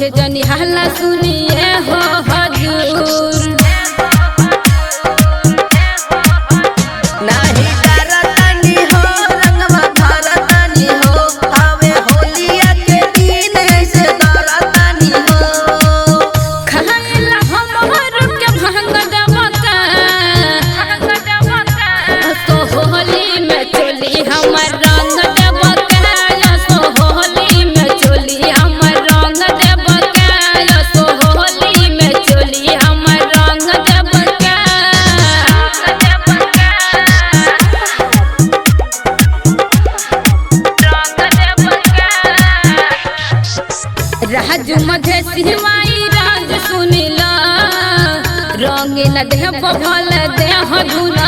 होखे जनी हल्ला सुनिए हो हजूर नाही करतानी हो रंगवा भरतानी हो आवे होलिया के दिन ऐसे डरतानी हो खाइला हमर के भांग दबका तो होली में चोली हमर रंग दबका तो होली में चोली हमर रंग दबका तो होली में चोली हमर रंग दबका राजू मधे सिवाई राज सुनिला रंगीन देह भल देह धुना